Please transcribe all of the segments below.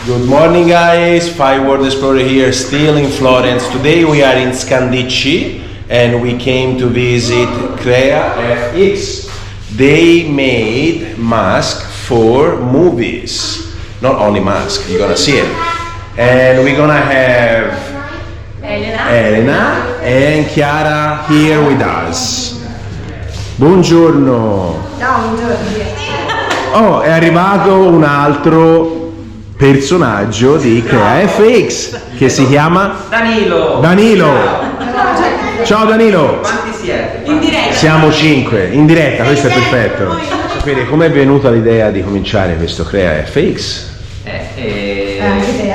Good morning guys, Fire World Explorer here, still in Florence. Today we are in Scandicci and we came to visit Crea FX. They made masks for movies. Not only masks, you're gonna see it. And we're gonna have Elena and Chiara here with us. Buongiorno. Ciao, buongiorno. Oh, è arrivato un altro personaggio di Crea FX che si chiama Danilo. Ciao Danilo. Quanti siete? In diretta. Siamo 5 in diretta, questo è perfetto. Sapere com'è venuta l'idea di cominciare questo Crea FX? Anche te,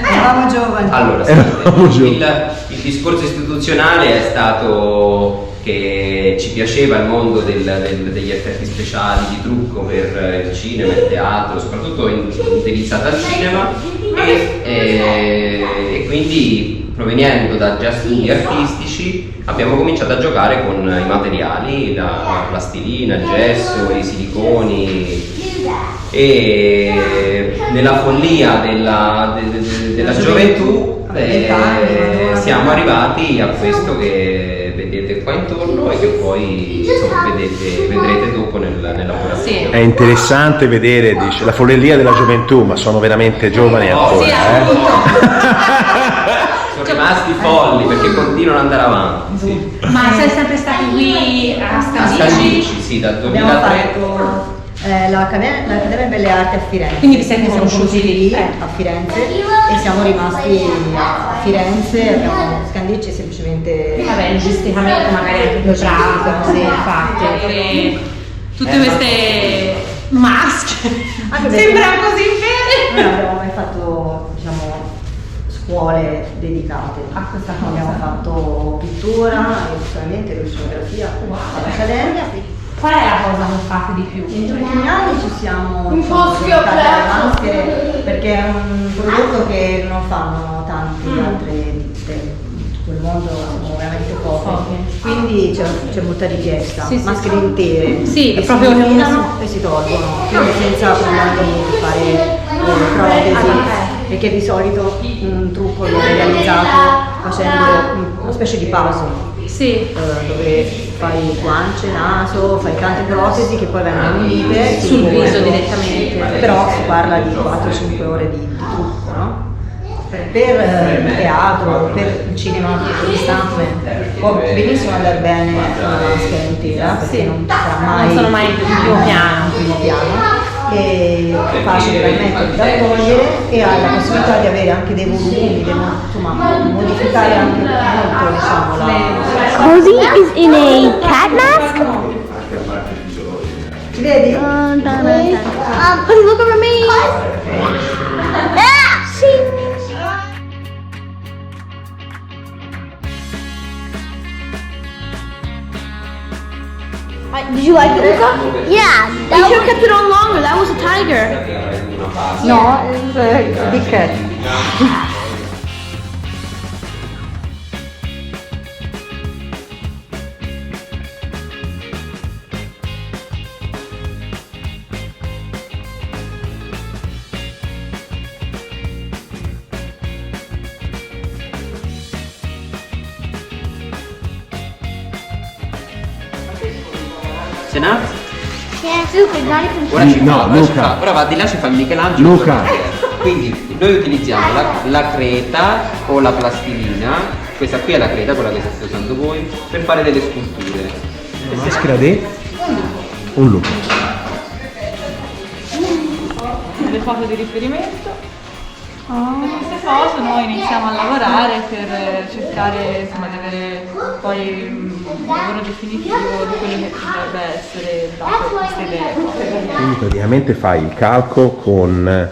eravamo giovani. Allora, Eravamo giovani. il discorso istituzionale è stato che ci piaceva il mondo degli effetti speciali, di trucco per il cinema, il teatro, soprattutto indirizzato al cinema e quindi provenendo da studi artistici abbiamo cominciato a giocare con i materiali, la plastilina, il gesso, i siliconi e nella follia della gioventù siamo arrivati a questo che vedete qua intorno e che poi insomma, vedrete dopo nel laboratorio. Sì. È interessante vedere, dice, la follia della gioventù, ma sono veramente giovani ancora. Sì, Sono rimasti folli perché continuano ad andare avanti. Sì. Ma sei sempre stati qui a A Scandicci? Scandicci, sì, dal Abbiamo 2003. fatto l'Accademia Belle Arti a Firenze. Quindi vi siete siamo conosciuti lì? a Firenze e siamo rimasti a Firenze, abbiamo Scandicci semplicemente. Vabbè, logisticamente magari anche più bravo, sì, infatti. Perché tutte queste maschere Anche perché sembrano così vere. non abbiamo mai fatto, diciamo, scuole dedicate A questa cosa. Abbiamo fatto pittura, illustramente, illustrografia all'Accademia. Qual è la cosa che fate di più? Negli ultimi anni ci siamo foschio dedicati alle aperto. maschere perché è un prodotto che non fanno tante altre ditte, in quel mondo sono veramente poche, Poche. quindi c'è molta richiesta, Sì, sì, maschere sì. intere Sì, che proprio si che infilano uno- e si tolgono, quindi senza problemi di fare protesi, perché di solito un trucco viene realizzato facendo una specie di puzzle. Sì. Dove fai guance, naso, fai tante protesi che poi vengono unite Sul quindi viso questo- direttamente. però si parla di 4-5 ore di trucco, no? Per il teatro, per il cinema di stuntman può benissimo andare bene una maschera intera perché Sì. non sarà mai Non sono mai in primo piano. primo piano e è facile da mettere, da togliere e hai la possibilità di avere anche dei volumi, insomma modificare anche molto, diciamo, Cozy is in a cat mask. Ci vedi? Cozy, look over me. Ah, see. Did you like it, Luca? Yeah. You should have kept it on longer. That was a tiger. No, it's a big cat. Ce n'ha? Yeah, super. Not even. Ora ci No, fa, Luca. ora va di là ci fa il Michelangelo. Luca. Quindi noi utilizziamo la creta o la plastilina, questa qui è la creta, quella che state usando voi, per fare delle sculture. Una maschera di un lupo. Le foto di riferimento. Per queste foto noi iniziamo a lavorare per cercare insomma, di avere poi un lavoro definitivo di quello che dovrebbe essere dato queste idee. Quindi praticamente fai il calco con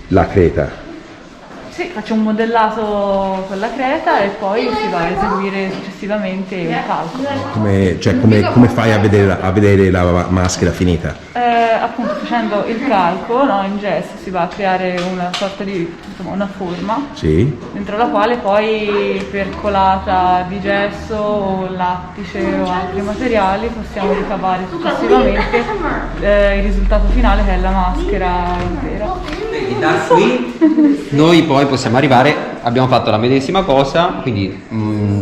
la creta. Sì, faccio un modellato con la creta e poi si va a eseguire successivamente il calcolo. Come fai a vedere la maschera finita? Appunto facendo il calco, no, in gesso si va a creare una sorta di insomma, una forma Sì. dentro la quale poi percolata di gesso o lattice o altri materiali possiamo ricavare successivamente il risultato finale che è la maschera intera. da qui noi poi possiamo arrivare, abbiamo fatto la medesima cosa, quindi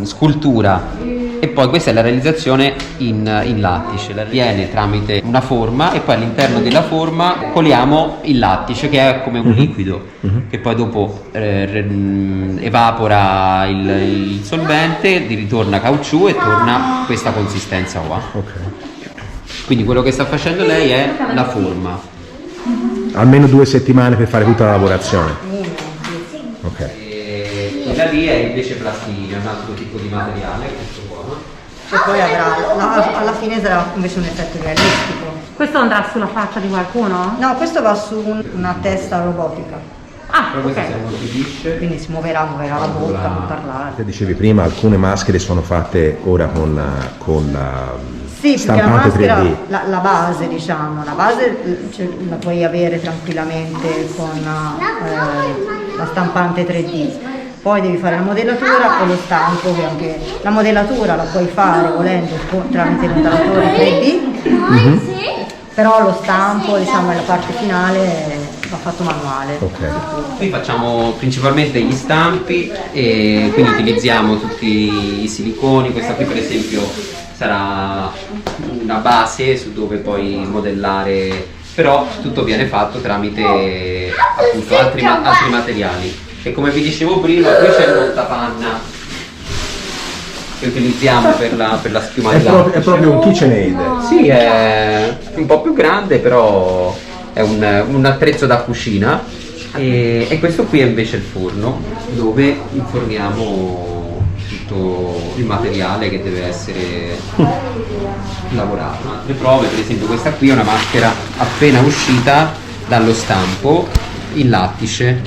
scultura, e poi questa è la realizzazione in lattice. Viene tramite una forma e poi all'interno della forma coliamo il lattice, che è come un liquido che poi dopo evapora il solvente, ritorna caucciù e torna questa consistenza qua. Quindi quello che sta facendo lei è la forma. Almeno 2 settimane per fare tutta la lavorazione. Ok. E quella lì è invece plastilina, un altro tipo di materiale, questo qua. E poi avrà, alla fine sarà invece un effetto realistico. Questo andrà sulla faccia di qualcuno? No, questo va su una testa robotica, Ah, Però questo ok. si ammorbidisce. quindi si muoverà la bocca, può parlare. Te dicevi prima, alcune maschere sono fatte ora con la Sì, perché la stampante maschera, 3D. la base, diciamo, la base la puoi avere tranquillamente con la stampante 3D. Poi devi fare la modellatura e lo stampo, che anche la modellatura la puoi fare volendo tramite il modellatore 3D, però lo stampo, diciamo, è la parte finale va fatto manuale. Qui facciamo principalmente gli stampi e quindi utilizziamo tutti i siliconi. Questa qui per esempio sarà una base su dove poi modellare, però tutto viene fatto tramite appunto altri materiali. E come vi dicevo prima, qui c'è il montapanna che utilizziamo per la schiuma di lattice. È proprio un KitchenAid. Sì, è un po' più grande, però è un attrezzo da cucina, e questo qui è invece il forno dove inforniamo tutto il materiale che deve essere lavorato. Altre prove, per esempio questa qui è una maschera appena uscita dallo stampo in lattice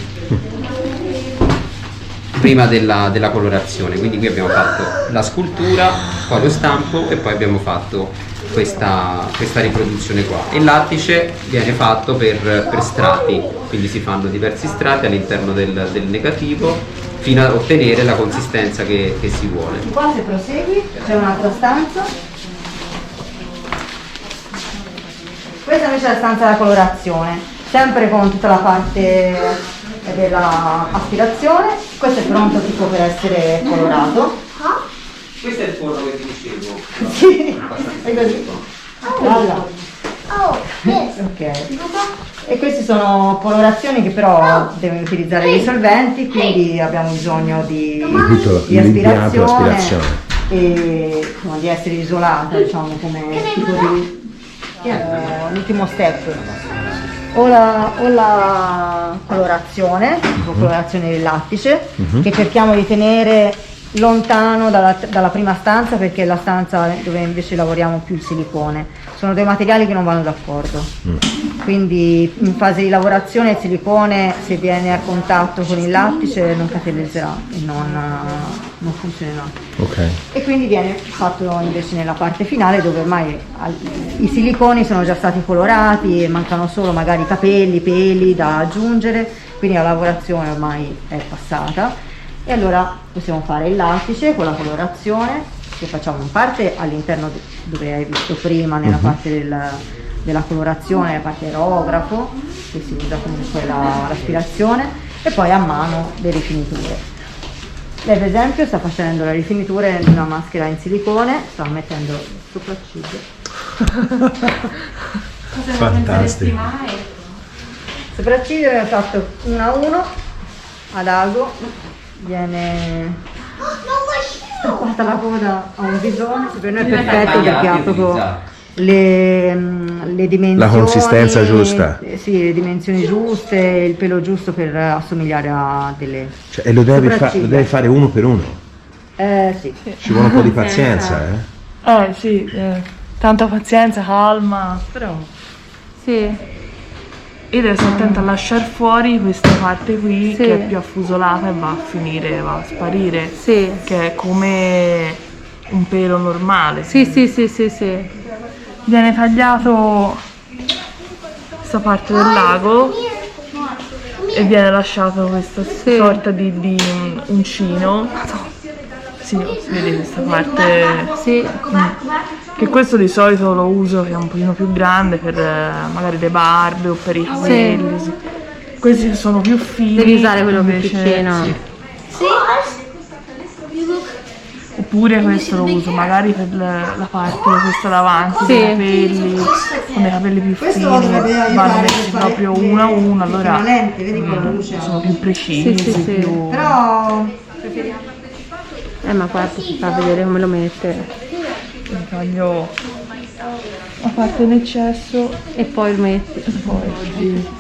prima della colorazione, quindi qui abbiamo fatto la scultura, poi lo stampo e poi abbiamo fatto questa riproduzione qua. Il lattice viene fatto per strati, quindi si fanno diversi strati all'interno del negativo fino a ottenere la consistenza che si vuole. Qua se prosegui c'è un'altra stanza. Questa invece è la stanza della colorazione, sempre con tutta la parte della aspirazione. Questo è pronto tipo per essere colorato. Questo è il forno che ti dicevo. Sì, è così. Guarda. Ok. E queste sono colorazioni che però devono utilizzare dei solventi, quindi abbiamo bisogno di l'impianto aspirazione aspirazione. e insomma, di essere isolata, diciamo, come tipo di l'ultimo step. O la colorazione, tipo colorazione del lattice, che cerchiamo di tenere lontano dalla prima stanza, perché è la stanza dove invece lavoriamo più il silicone. Sono due materiali che non vanno d'accordo, quindi in fase di lavorazione il silicone, se viene a contatto con il lattice, non catalizzerà e non funzionerà. E quindi viene fatto invece nella parte finale, dove ormai i siliconi sono già stati colorati e mancano solo magari capelli, peli da aggiungere, quindi la lavorazione ormai è passata. E allora possiamo fare il lattice con la colorazione, che facciamo in parte all'interno dove hai visto prima, nella parte della colorazione, la parte aerografo, che si usa comunque l'aspirazione, e poi a mano le rifiniture. Lei per esempio sta facendo la rifinitura in una maschera in silicone, sta mettendo il sopracciglio. Fantastico. Sopracciglio viene fatto 1 a 1 ad ago. Viene stampata la coda a un visone, che per noi è perfetto perché ha proprio le dimensioni, La consistenza giusta. Sì, le dimensioni giuste, il pelo giusto per assomigliare a delle E lo devi sopracciglia. fare uno per uno. Sì. Ci vuole un po' di pazienza, Sì, tanta pazienza, calma, però Sì. io devo stare attenta a lasciare fuori questa parte qui, Sì. che è più affusolata e va a finire, va a sparire, Sì. che è come un pelo normale. Sì. Viene tagliato questa parte del lago e viene lasciato questa sorta di uncino. Sì, si vede questa parte. Sì. Che questo di solito lo uso, che è un pochino più grande, per magari le barbe o per i capelli. Sì. Questi sono più fini. Devi usare quello più invece- piccino. sì. See? You look. Oppure questo lo uso magari per la parte questa davanti, Sì. dei capelli, con i capelli più fini, Questo dovrebbe aiutare vanno per messi fare proprio le- uno a uno, perché allora la lente, vedi con la luce. sono più precisi, Sì, sì, sì. più... Però Ma guarda, si fa vedere come lo mette. Mi taglio la parte in eccesso E poi lo metti. e poi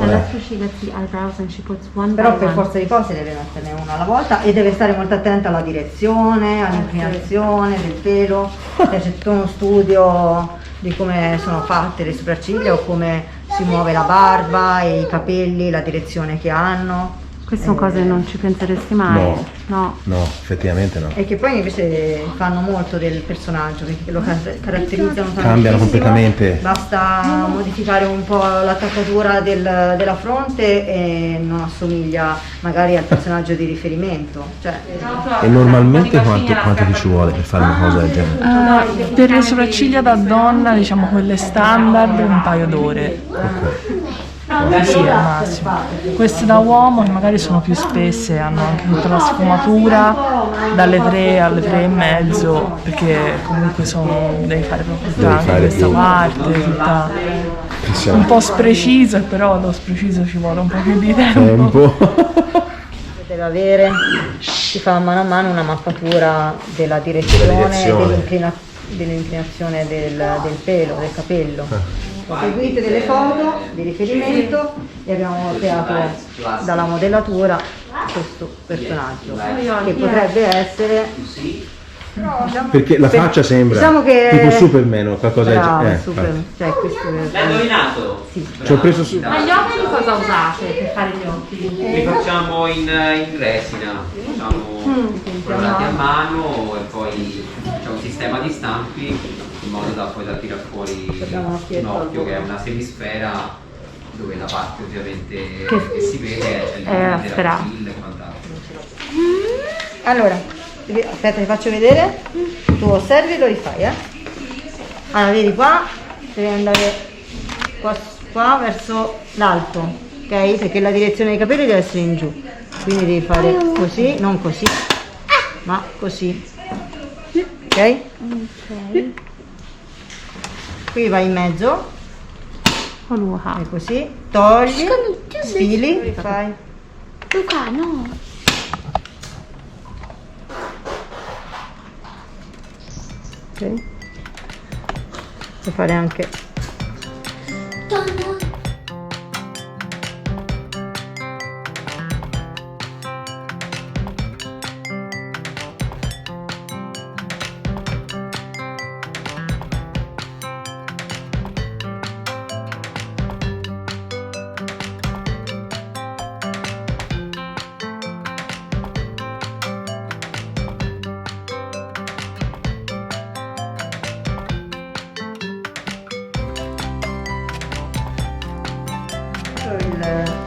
Adesso she gets the eyebrows and she puts one Però by per one. forza di cose deve metterne una alla volta e deve stare molto attenta alla direzione, all'inclinazione del pelo. C'è tutto uno studio di come sono fatte le sopracciglia o come si muove la barba, e i capelli, la direzione che hanno. Queste sono cose che non ci penseresti mai. No. No, effettivamente no. E che poi invece fanno molto del personaggio, perché lo caratterizzano Cambiano tantissimo. completamente. Basta modificare un po' l'attaccatura della fronte e non assomiglia magari al personaggio di riferimento. Cioè, E normalmente quanto ci vuole per fare una cosa del genere? per le sopracciglia da donna, diciamo quelle standard, un paio d'ore. Sì, al massimo. Queste da uomo che magari sono più spesse, hanno anche tutta la sfumatura dalle 3 alle 3 e mezzo, perché comunque devi fare proprio tutta Devi anche fare questa più. parte, tutta un po' sprecisa, però lo spreciso ci vuole un po' più di tempo. deve avere, si fa mano a mano una mappatura della direzione, dell'inclinazione del pelo, del capello. Seguite delle foto di riferimento e abbiamo creato dalla modellatura questo personaggio che potrebbe essere Perché la faccia sembra diciamo che tipo Superman o qualcosa bravo, del super, genere. cioè questo L'hai indovinato? sì. Ci ho preso su. Ma gli occhi cosa usate per fare gli occhi? Li facciamo in resina, facciamo colorati a mano e poi c'è un sistema di stampi in modo da poi da tirare fuori Abbiamo un occhietto un al occhio volo. che è una semisfera dove la parte ovviamente che si vede è il la limite della sfera. pupilla e quant'altro. Allora, aspetta, ti faccio vedere. Tu osservi e lo rifai, Allora, vedi qua, devi andare qua verso l'alto, ok? Perché la direzione dei capelli deve essere in giù. Quindi devi fare così, non così, ma così. Ok? Qui vai in mezzo, e così, togli, stili, fai. Luca, no. Ok? Puoi fare anche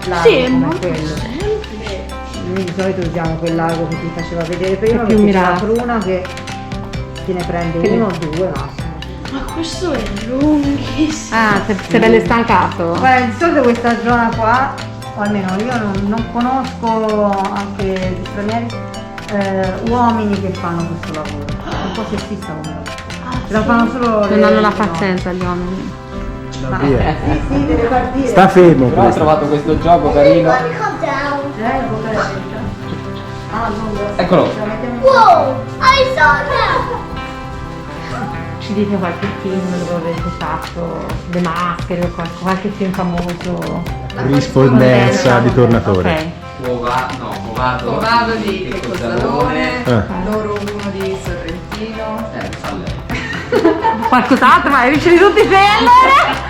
l'ago Sì, è come molto quello. semplice. Noi di solito usiamo quell'ago che ti faceva vedere prima, È più perché c'è la mirato. pruna che te ne prende uno o due massimo. Ma questo è lunghissimo. Ah, se ve l'è stancato? Guarda, di solito questa zona qua, o almeno io non conosco, anche gli stranieri, uomini che fanno questo lavoro. È un po' sessista come lavoro. Lo fanno solo Non le hanno la donne. pazienza gli uomini. Ma, sì, deve partire. Sta fermo Però ho questo. trovato questo gioco carino. Let me calm down. Eccolo. Whoa! I saw that. Ci dite qualche film dove avete fatto le maschere o qualche film famoso? Rispondenza di Tornatore. Movado. Movado di Checco Zalone, Ah. loro uno di Sorrentino. Qualcos'altro? Ma hai riusciti tutti i film allora?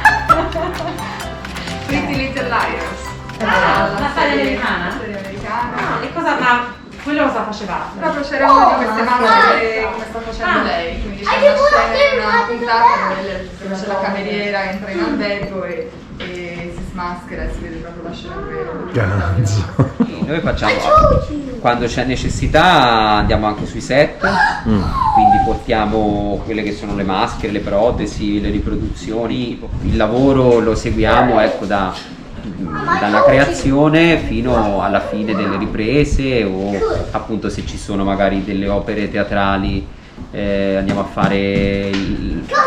Pretty Little Liars. La serie americana? Serie americana. E cosa quello cosa facevate? Proprio c'era una di queste maschere come sta facendo lei, quindi c'è una scena, una puntata dove c'è la cameriera che entra in albergo e si smaschera e si vede proprio la scena vera. Ganzo. Noi facciamo, quando c'è necessità andiamo anche sui set, quindi portiamo quelle che sono le maschere, le protesi, le riproduzioni, il lavoro lo seguiamo ecco da dalla creazione fino alla fine delle riprese, o appunto se ci sono magari delle opere teatrali andiamo a fare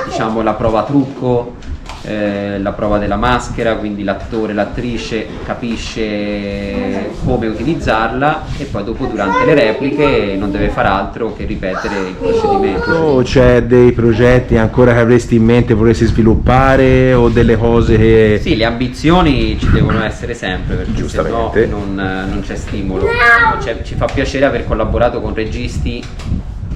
diciamo la prova trucco, la prova della maschera, quindi l'attore, l'attrice capisce come utilizzarla e poi dopo durante le repliche non deve far altro che ripetere il procedimento. O c'è dei progetti ancora che avresti in mente, vorresti sviluppare, o delle cose che... Sì, le ambizioni ci devono essere sempre, perché Giustamente. sennò non c'è stimolo. Ci fa piacere aver collaborato con registi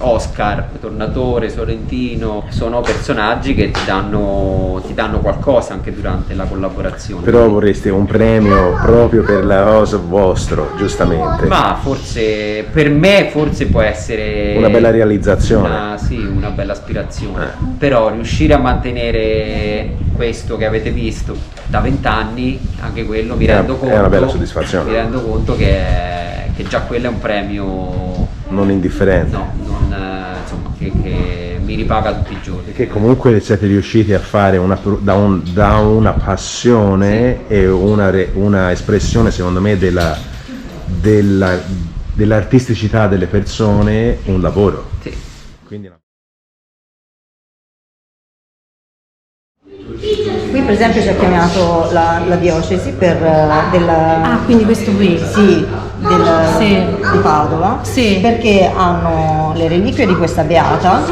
Oscar, Tornatore, Sorrentino, sono personaggi che ti danno qualcosa anche durante la collaborazione. Però vorresti un premio proprio per la cosa vostro, giustamente. Ma forse, per me forse può essere Una bella realizzazione. sì, una bella aspirazione. Però riuscire a mantenere questo che avete visto da 20 anni, anche quello mi rendo conto. È una bella soddisfazione. Mi rendo conto che già quello è un premio. Non indifferente. No, insomma, che mi ripaga tutti i giorni. Perché comunque siete riusciti a fare da una passione e una espressione, secondo me, dell'artisticità delle persone, un lavoro. Sì. Quindi... Qui per esempio ci ha chiamato la diocesi per quindi questo qui. sì, di Padova, Sì. perché hanno le reliquie di questa beata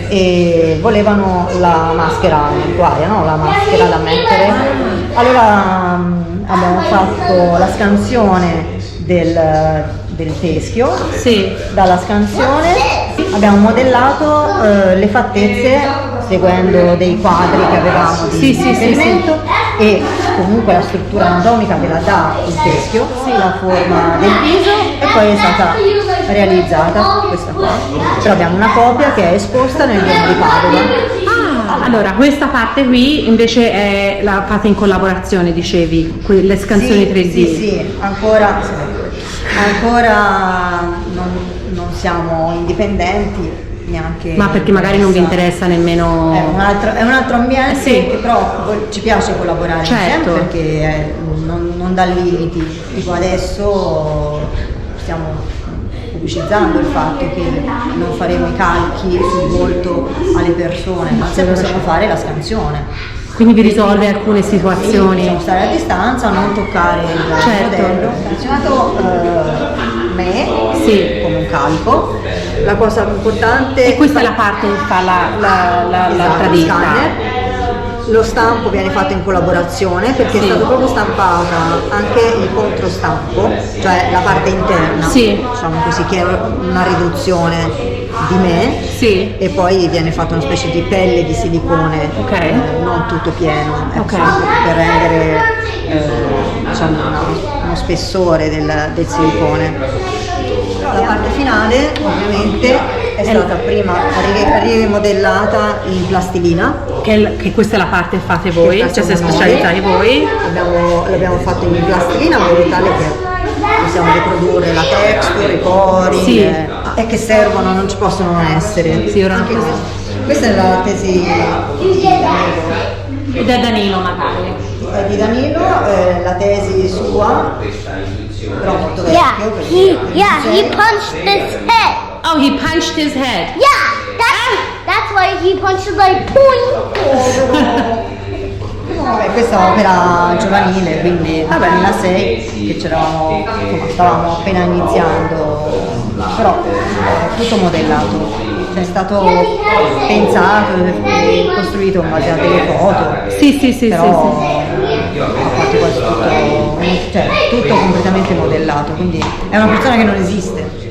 e volevano la maschera virtuale, no? La maschera da mettere. Allora abbiamo fatto la scansione del teschio. Sì. Dalla scansione abbiamo modellato le fattezze seguendo dei quadri che avevamo di riferimento e comunque la struttura anatomica ve la dà il teschio, la forma del viso, e poi è stata realizzata questa qua. Però abbiamo una copia che è esposta nel Duomo di Padova. Allora, questa parte qui invece è la fate in collaborazione, dicevi, le scansioni 3D. Sì, ancora non siamo indipendenti neanche. Ma perché magari non vi interessa nemmeno. È un altro ambiente che però ci piace collaborare Certo. insieme perché non dà limiti. Tipo adesso stiamo pubblicizzando il fatto che non faremo i calchi sul volto alle persone, ma se possiamo fare la scansione. Quindi vi risolve alcune Sì, situazioni. possiamo stare a distanza, non toccare il Certo. modello. Ho scansionato me Sì. come un calco. La cosa importante E questa è la parte che fa l'altra ditta. scanner. Lo stampo viene fatto in collaborazione perché Sì. è stato proprio stampata anche il controstampo, cioè la parte interna, Sì. diciamo così, che è una riduzione di me. Sì. E poi viene fatta una specie di pelle di silicone, Ok. non tutto pieno, Ok. per rendere diciamo uno spessore del silicone. La parte finale ovviamente è stata prima rimodellata in plastilina. Che questa è la parte che fate voi, che cioè se facciamo specializzate voi. L'abbiamo fatto in plastilina in modo tale che possiamo riprodurre la texture, i pori, Sì. e che servono, non ci possono non essere. Sì, ora Anche non- questa è la tesi Ed è Danilo magari. di Danilo, la tesi sua, però molto vecchio. He punched his head. Oh, he punched his head. Yeah, that's why he punched it like boing. Vabbè, questa opera giovanile, quindi nel 2006 che c'eravamo, insomma, stavamo appena iniziando, però è tutto modellato. È stato pensato e costruito in base a delle foto. Sì, Però ha fatto quasi tutto completamente modellato, quindi è una persona che non esiste.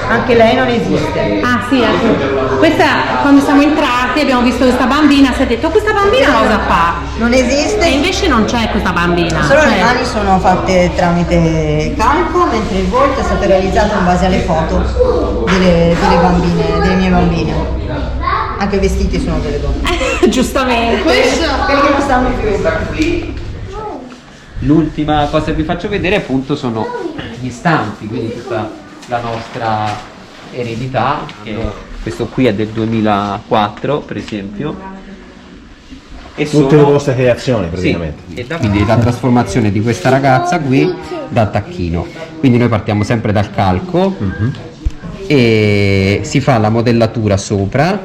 Anche lei non esiste. Ah sì, ecco. Questa quando siamo entrati abbiamo visto questa bambina, si è detto questa bambina cosa fa? Non esiste. E invece non c'è questa bambina. Solo cioè- le mani sono fatte tramite calco, mentre il volto è stato realizzato in base alle foto delle bambine, delle mie bambine. Anche i vestiti sono delle donne. Giustamente. Quelli che non stanno più. L'ultima cosa che vi faccio vedere appunto sono gli stampi, quindi tutta la nostra eredità, che questo qui è del 2004 per esempio, e Tutte le vostre creazioni praticamente. Sì, e quindi la trasformazione di questa ragazza qui da tacchino. Quindi noi partiamo sempre dal calco e si fa la modellatura sopra,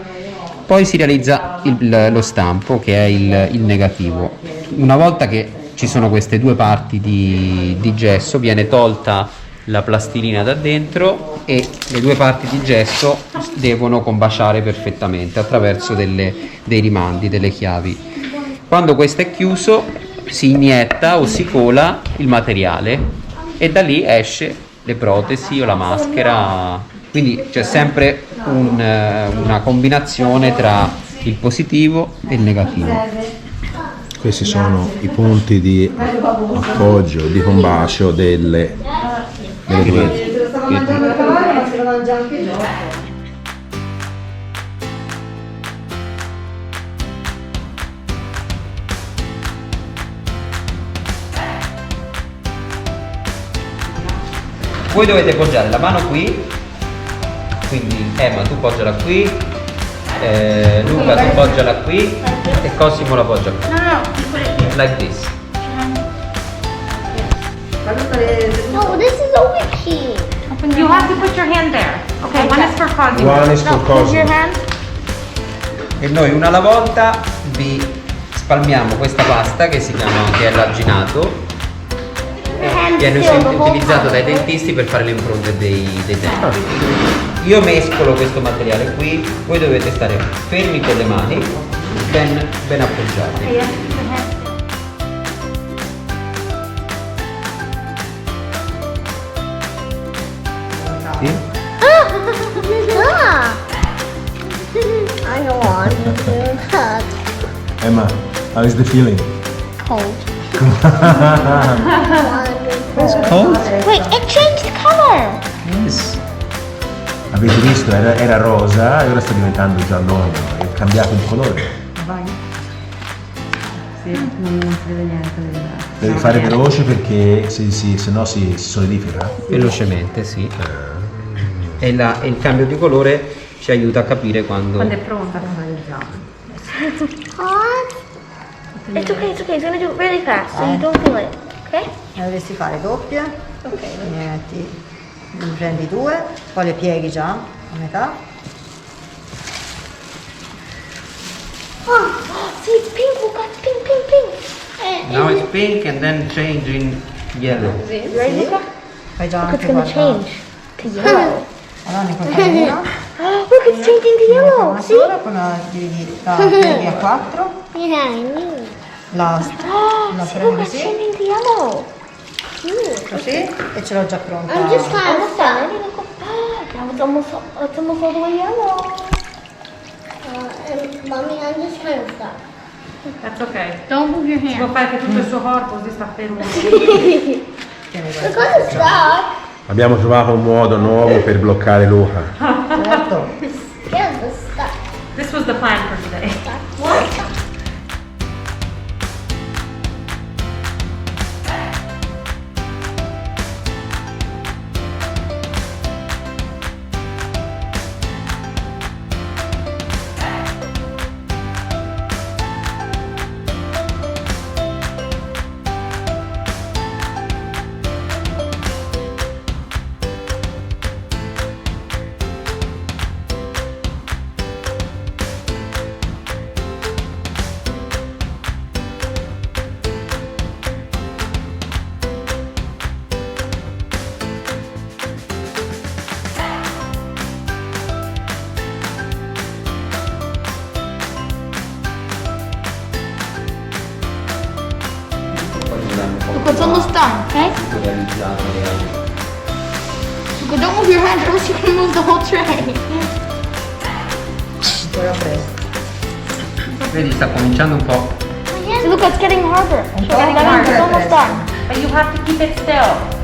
poi si realizza lo stampo che è il negativo. Una volta che ci sono queste due parti di gesso, viene tolta la plastilina da dentro e le due parti di gesso devono combaciare perfettamente attraverso dei rimandi, delle chiavi. Quando questo è chiuso si inietta o si cola il materiale e da lì esce le protesi o la maschera, quindi c'è sempre una combinazione tra il positivo e il negativo. Questi sono i punti di appoggio, di combacio delle due. Voi dovete poggiare la mano qui, quindi Emma tu poggiala qui, Luca tu poggiala qui e Cosimo la poggia qui. Like this. No, this is a wiki. You have to put your hand there. Okay, one is for Cosimo. One is for No, put your Cosimo. hand. E noi una alla volta vi spalmiamo questa pasta che si chiama, che è l'alginato. Your hand Viene still the whole utilizzato dai time. dentisti per fare le impronte dei denti. Io mescolo questo materiale qui, voi dovete stare fermi con le mani, ben appoggiati. Sì? Ah. I don't want to do that. Emma, how is the feeling? Cold. Cold? Wait, it changed color. Yes. Avete visto? Era rosa e ora sta diventando giallone, è cambiato il colore. Vai. Sì, non si vede niente. Devi fare veloce perché se no si solidifica. Velocemente, sì. E il cambio di colore ci aiuta a capire quando... Quando è pronta. Hot. It's okay, it's gonna do it really fast, so you don't feel it, okay? Ne dovresti fare doppie. Ok. Ne prendi due, poi le pieghi già a metà. Oh, see, it's pink, Luca, it's pink, pink, pink. Now it's pink and then change in yellow. You ready, Luca? Fai già Look, anche it's gonna guarda. change to yellow. Allora ne puoi fare una. Look, it's changing to yellow, Una see? sola, poi la dividi, la pieghi a quattro. Yeah, I knew. La See, prendi look, it's così, changing to yellow. così e ce l'ho già pronta. I'm just kind of sad. Now it's almost all the way yellow. And mommy, I'm just kind of stuck. That's okay. Don't move your Si può hand. fare che tutto il suo corpo si sta fermo. Tieni I'm questa. kind of stuck. Abbiamo trovato un modo nuovo per bloccare Luca. Certo. Yeah, I'm stuck. This was the plan for today. What? Look, it's almost done, okay? Look, don't move your hand or else you can move the whole tray. Poi ho preso. Vedi, sta cominciando un po'. See, look, it's getting harder. Un po' getting harder. It's almost done. But you have to keep it still.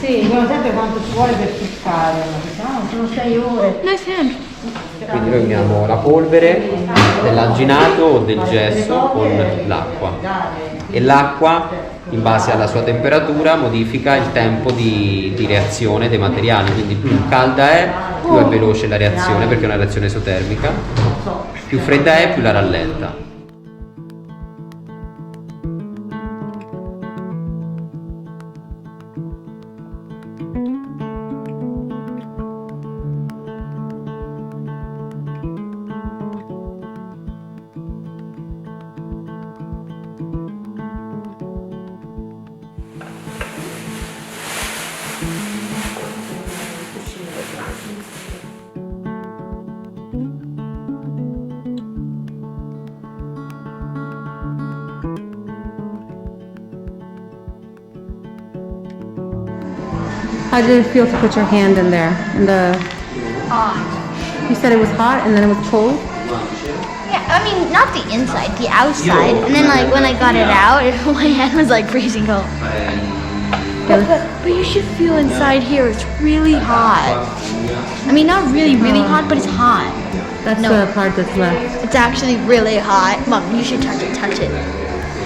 Sì, dicono sempre quanto ci vuole per pescare, ma no, sono 6 ore. Nice hand. Quindi noi uniamo la polvere dell'alginato o del gesso con l'acqua e l'acqua, in base alla sua temperatura, modifica il tempo di reazione dei materiali, quindi più calda è, più è veloce la reazione perché è una reazione esotermica, più fredda è, più la rallenta. How did it feel to put your hand in there? In the... Hot. You said it was hot and then it was cold? Yeah, I mean, not the inside, the outside. And then, like, when I got it out, my hand was, like, freezing cold. But you should feel inside here. It's really hot. I mean, not really, really hot, but it's hot. That's No. the part that's left. It's actually really hot. Mom, you should touch it, touch it.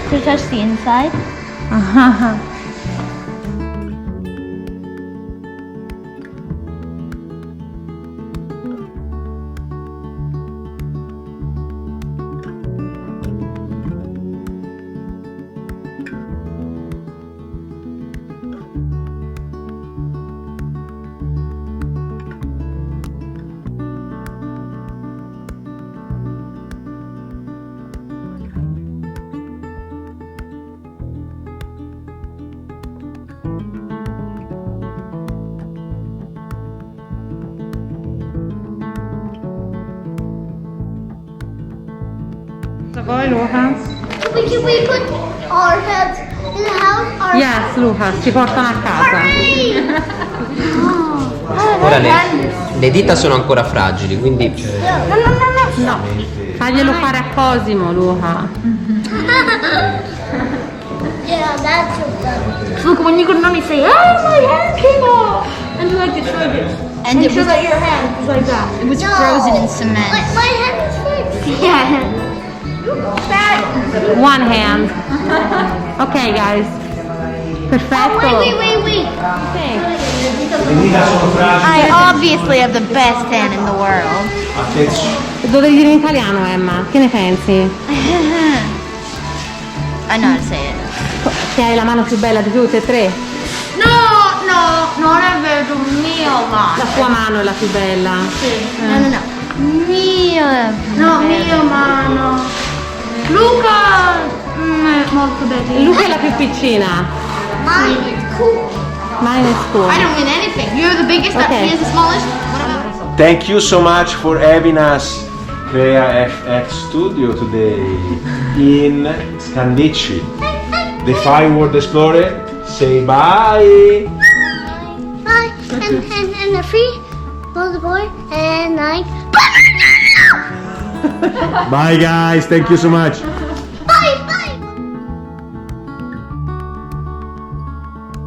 Should I touch the inside? Voi, Luca? Can we put our heads in the house? Our Yes, Luca, ci portano a casa. Ora le dita sono ancora fragili, quindi No, faglielo fare a Cosimo, Luca. Yeah, that's your So, look, when you go to mommy, say, oh, my hand came off! And you like destroyed it. And it was, that your hand was like that. It was frozen in cement. My hand is fixed. Yeah. One hand. Ok, guys. Perfetto. Wait. Ok. Le dita sono fragili. I obviously have the best hand in the world. Attenzione. Lo devi dire in italiano, Emma. Che ne pensi? I know how to say it. Che hai la mano più bella di tutte e tre? No, non è vero, mio mano. La tua mano è la più bella. No. Mio mano. Luca è molto bello. Luca è la più piccina. Mine is cool. Mine is cool. I don't win anything. You're the biggest, Okay. he is the smallest. What about? Thank you so much for having us Crea FX Studio today in Scandicci. The Fine World Explorer. Say bye. Bye. And the free for the boy and like. Bye guys. Thank you so much.